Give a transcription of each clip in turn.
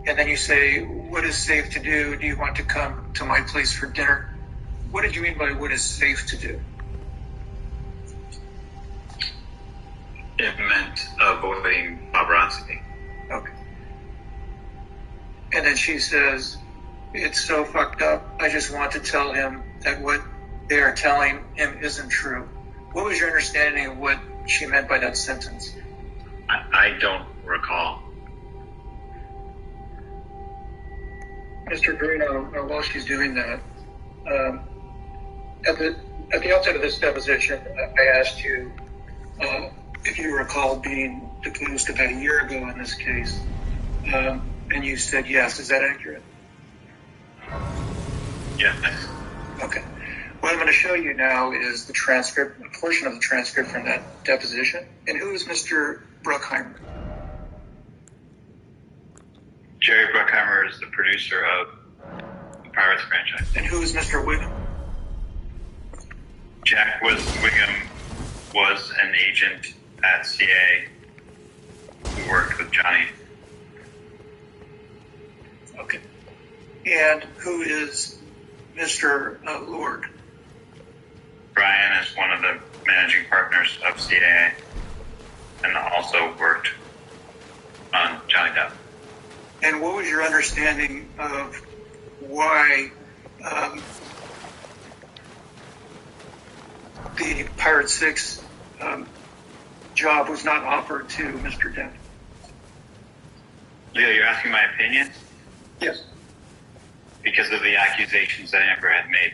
And then you say, what is safe to do? Do you want to come to my place for dinner? What did you mean by what is safe to do? It meant avoiding paparazzi. Okay. And then she says, it's so fucked up. I just want to tell him that what they are telling him isn't true. What was your understanding of what she meant by that sentence? I don't recall. Mr. Bruno, while she's doing that, at the outset of this deposition, I asked you if you recall being deposed about a year ago in this case, and you said yes. Is that accurate? Yes. Okay. What I'm going to show you now is the transcript, a portion of the transcript from that deposition. And who is Mr. Bruckheimer? Jerry Bruckheimer is the producer of the Pirates franchise. And who is Mr. Wiggum? Jack Wiggum was an agent at CA who worked with Johnny. Okay. And who is Mr. Lord? Brian is one of the managing partners of CAA and also worked on Johnny Depp. And what was your understanding of why the Pirate 6 job was not offered to Mr. Depp? Leo, you're asking my opinion? Yes. Because of the accusations that Amber had made.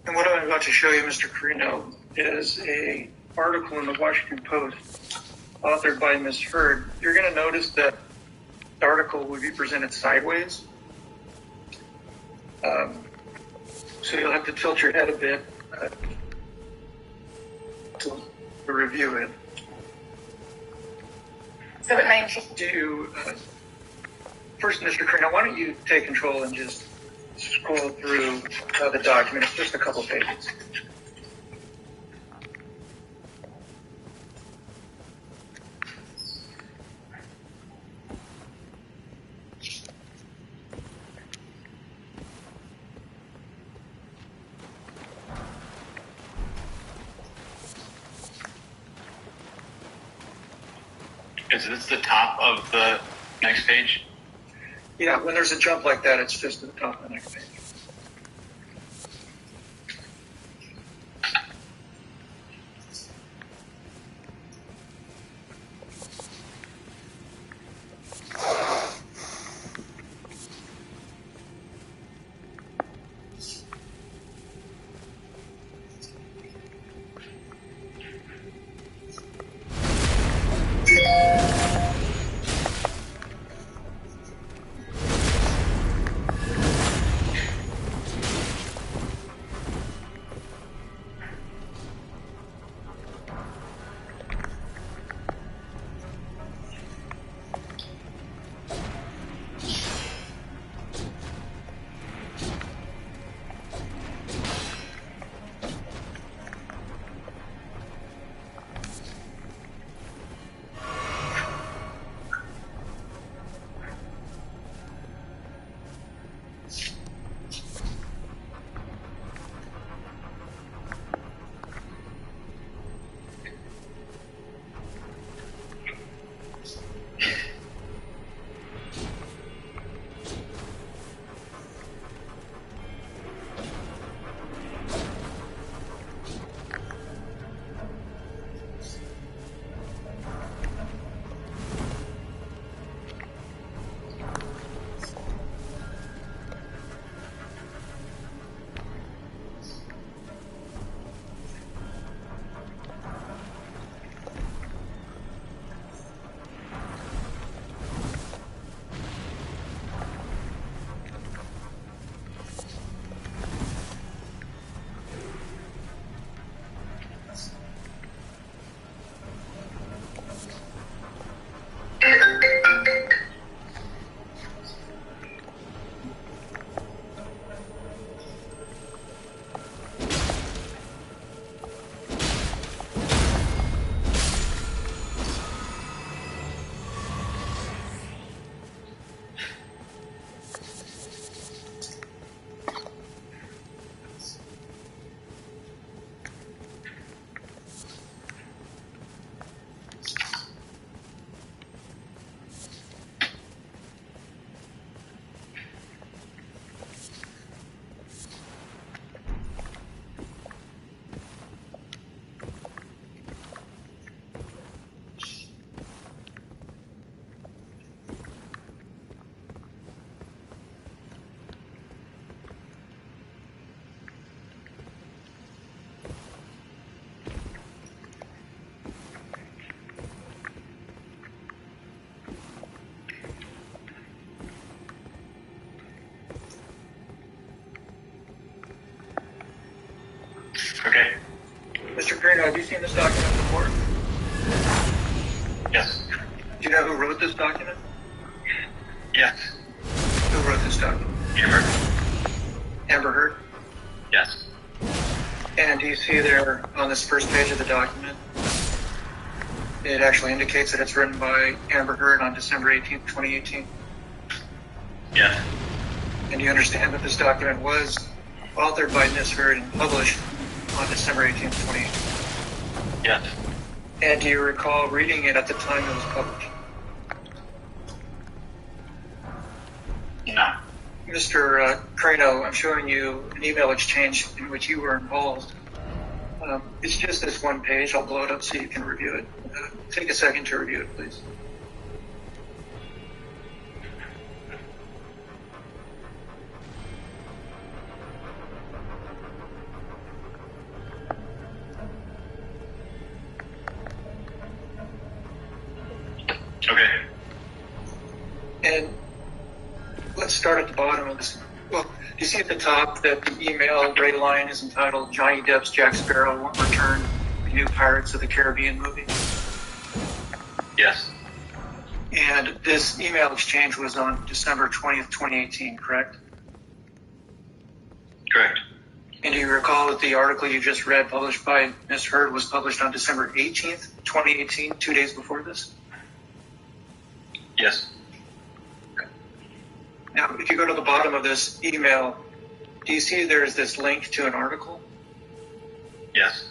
And what I'm about to show you, Mr. Carino, is an article in the Washington Post authored by Ms. Heard. You're going to notice that the article would be presented sideways. So you'll have to tilt your head a bit to review it. So at 19. First, Mr. Carino, why don't you take control and just scroll through the document. It's just a couple pages. Is this the top of the next page? Yeah, when there's a jump like that, it's just at the top of the next page. Carino, have you seen this document before? Yes. Do you know who wrote this document? Yes. Who wrote this document? Amber. Amber Heard? Yes. And do you see there on this first page of the document, it actually indicates that it's written by Amber Heard on December 18th, 2018? Yes. And do you understand that this document was authored by Ms. Heard and published on December 18th, 2018? Yes. And do you recall reading it at the time it was published? No. Mr. Carino, I'm showing you an email exchange in which you were involved. It's just this one page. I'll blow it up so you can review it. Take a second to review it, please. Okay. And let's start at the bottom of this. Well, do you see at the top that the email gray line is entitled Johnny Depp's Jack Sparrow Won't Return, the new Pirates of the Caribbean movie? Yes. And this email exchange was on December 20th, 2018, correct? Correct. And do you recall that the article you just read published by Ms. Heard was published on December 18th, 2018, 2 days before this? Yes. Now, if you go to the bottom of this email, do you see there's this link to an article? Yes.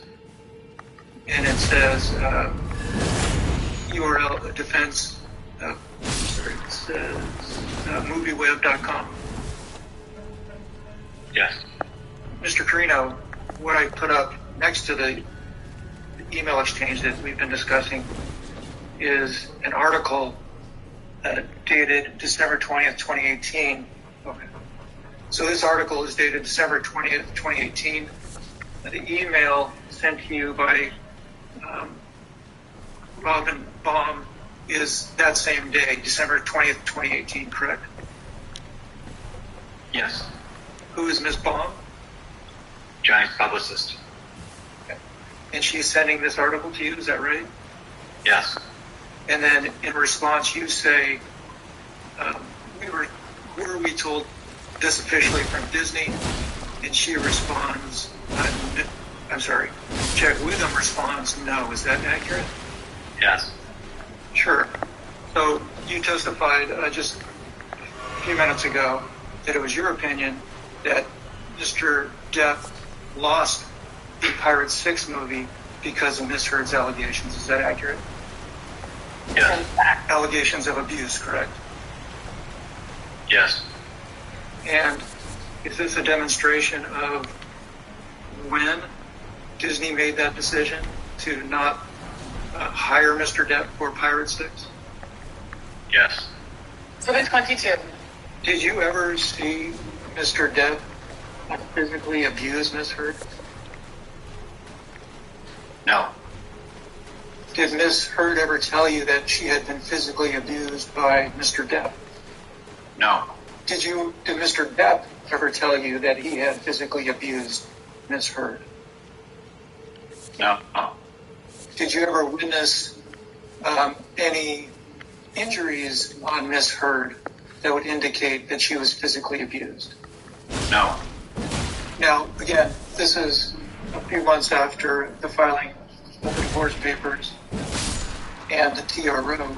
And it says URL defense, it says movieweb.com. Yes. Mr. Carino, what I put up next to the email exchange that we've been discussing is an article dated December 20th, 2018. Okay. So this article is dated December 20th, 2018. The email sent to you by Robin Baum is that same day, December 20th, 2018, correct? Yes. Who is Ms. Baum? Johnny's publicist. Okay. And she's sending this article to you, is that right? Yes. And then in response, you say, were we told this officially from Disney? And she responds, I'm sorry, Jack Witham responds, no. Is that accurate? Yes. Sure. So you testified just a few minutes ago that it was your opinion that Mr. Depp lost the Pirates 6 movie because of Ms. Heard's allegations. Is that accurate? Yes. Allegations of abuse, correct? Yes. And is this a demonstration of when Disney made that decision to not hire Mr. Depp for Pirates 6? Yes. 722. Did you ever see Mr. Depp physically abuse Ms. Heard? No. Did Ms. Heard ever tell you that she had been physically abused by Mr. Depp? No. Did Mr. Depp ever tell you that he had physically abused Ms. Heard? No. Did you ever witness any injuries on Ms. Heard that would indicate that she was physically abused? No. Now, again, this is a few months after the filing of the divorce papers and the TRO,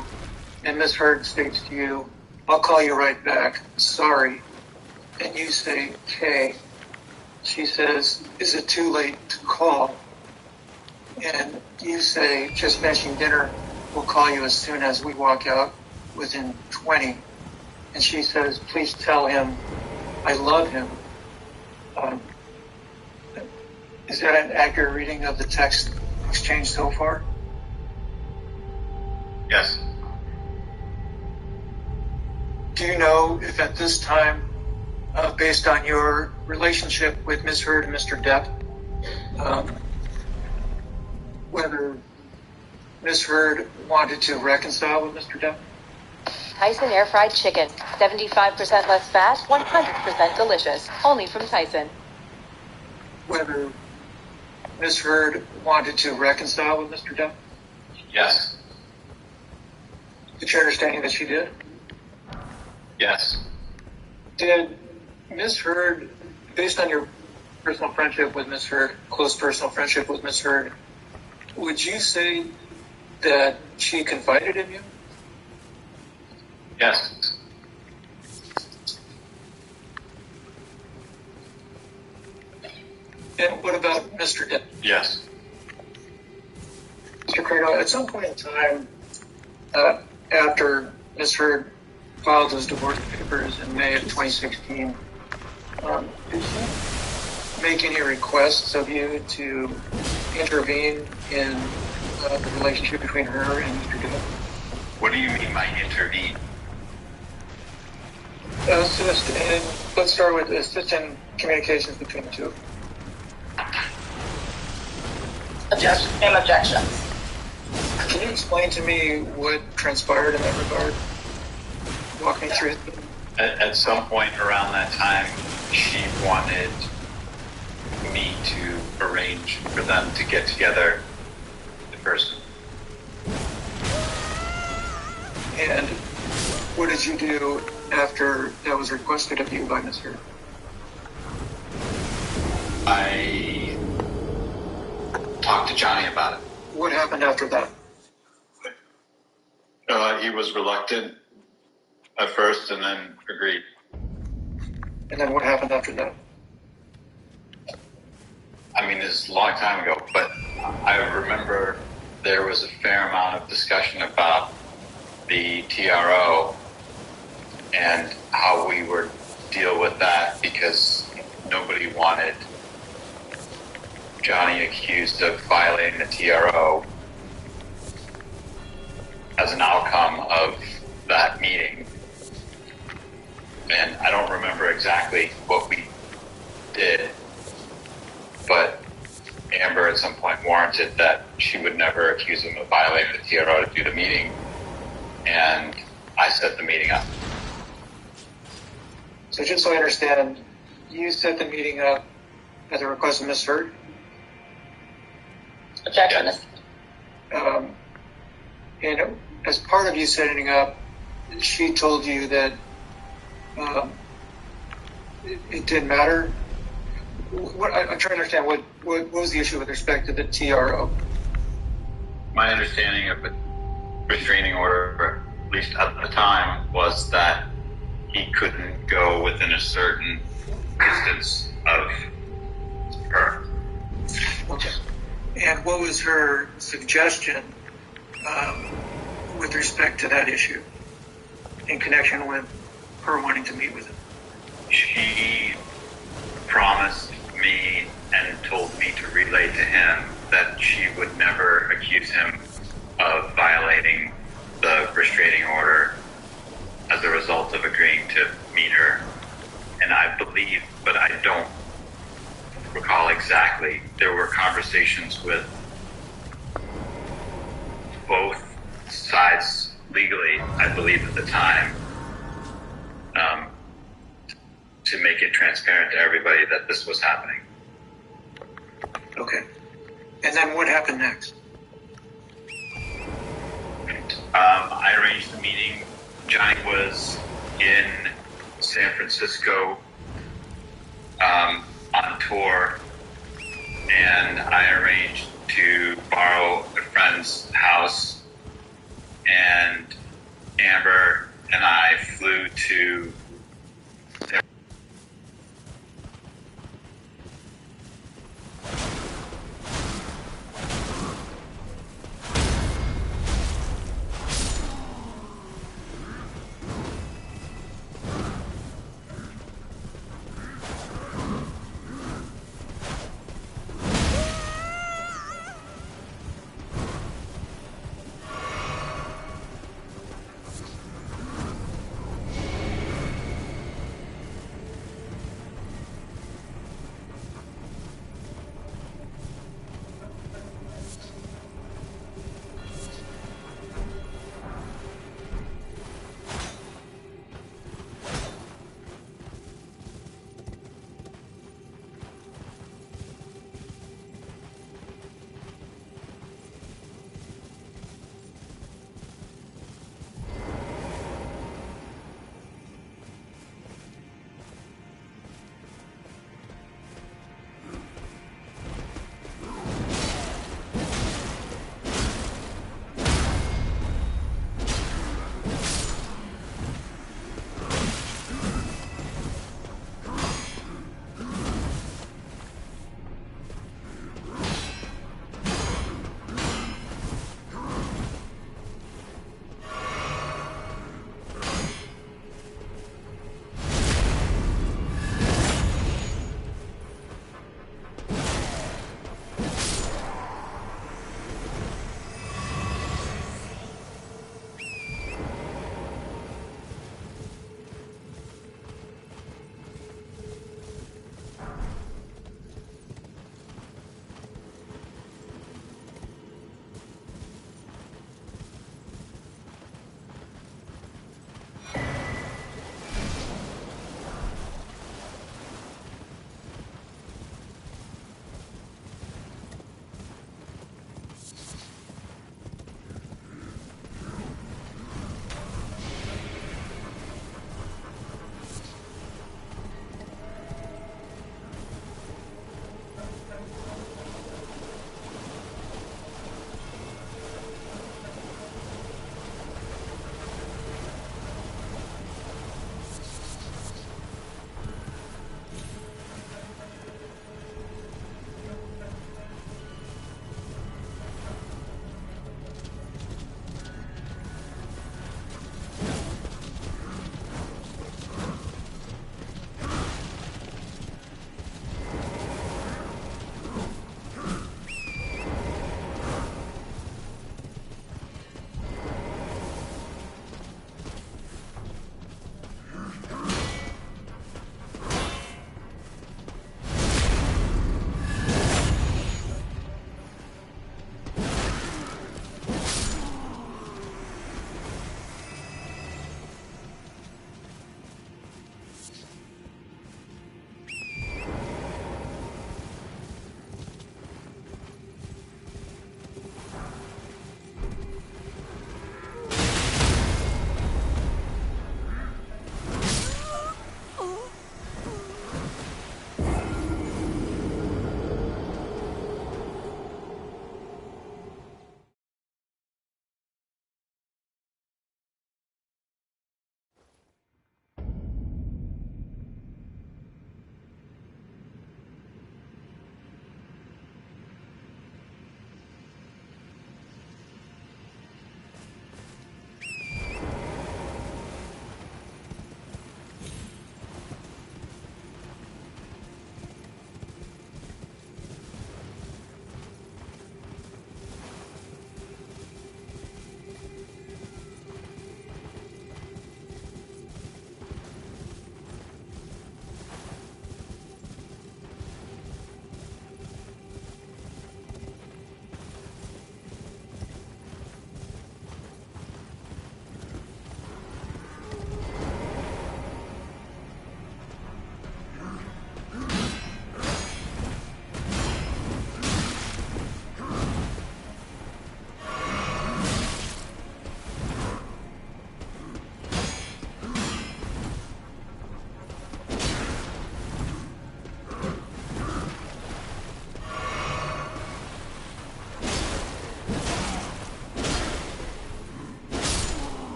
and Ms. Heard states to you, I'll call you right back, sorry. And you say, okay. She says, is it too late to call? And you say, just finishing dinner, we'll call you as soon as we walk out within 20. And she says, please tell him I love him. Is that an accurate reading of the text exchange so far? Yes. Do you know if at this time, based on your relationship with Ms. Heard and Mr. Depp, whether Ms. Heard wanted to reconcile with Mr. Depp? Tyson air fried chicken. 75% less fat, 100% delicious. Only from Tyson. Whether Ms. Heard wanted to reconcile with Mr. Depp? Yes. It's your understanding that she did? Yes. Did Ms. Heard, based on your personal friendship with Ms. Heard, close personal friendship with Ms. Heard, would you say that she confided in you? Yes. And what about Mr. Depp? Yes. Mr. Crano, at some point in time, after Ms. Heard filed those divorce papers in May of 2016, did she make any requests of you to intervene in the relationship between her and Mr. Depp? What do you mean by intervene? Let's start with assist in communications between the two. Objections. Can you explain to me what transpired in that regard? Walk me through it. At some point around that time, she wanted me to arrange for them to get together in person. And what did you do after that was requested of you by Ms. Heard? I talked to Johnny about it. What happened after that? He was reluctant at first and then agreed. And then what happened after that? I mean, it's a long time ago, but I remember there was a fair amount of discussion about the TRO and how we would deal with that because nobody wanted Johnny accused of violating the TRO as an outcome of that meeting. And I don't remember exactly what we did, but Amber at some point warranted that she would never accuse him of violating the TRO to do the meeting, and I set the meeting up. So just so I understand, you set the meeting up at the request of Ms. Heard? Objection. And as part of you setting up, she told you that it didn't matter. I'm trying to understand what was the issue with respect to the TRO? My understanding of the restraining order, at least at the time, was that he couldn't go within a certain distance of her. Okay. And what was her suggestion with respect to that issue in connection with her wanting to meet with him? She promised me and told me to relay to him that she would never accuse him of violating the restraining order as a result of agreeing to meet her. And I believe, but I don't recall exactly, there were conversations with both sides legally, I believe at the time, to make it transparent to everybody that this was happening. Okay. And then what happened next? I arranged the meeting. Johnny was in San Francisco on tour, and I arranged to borrow a friend's house, and Amber and I flew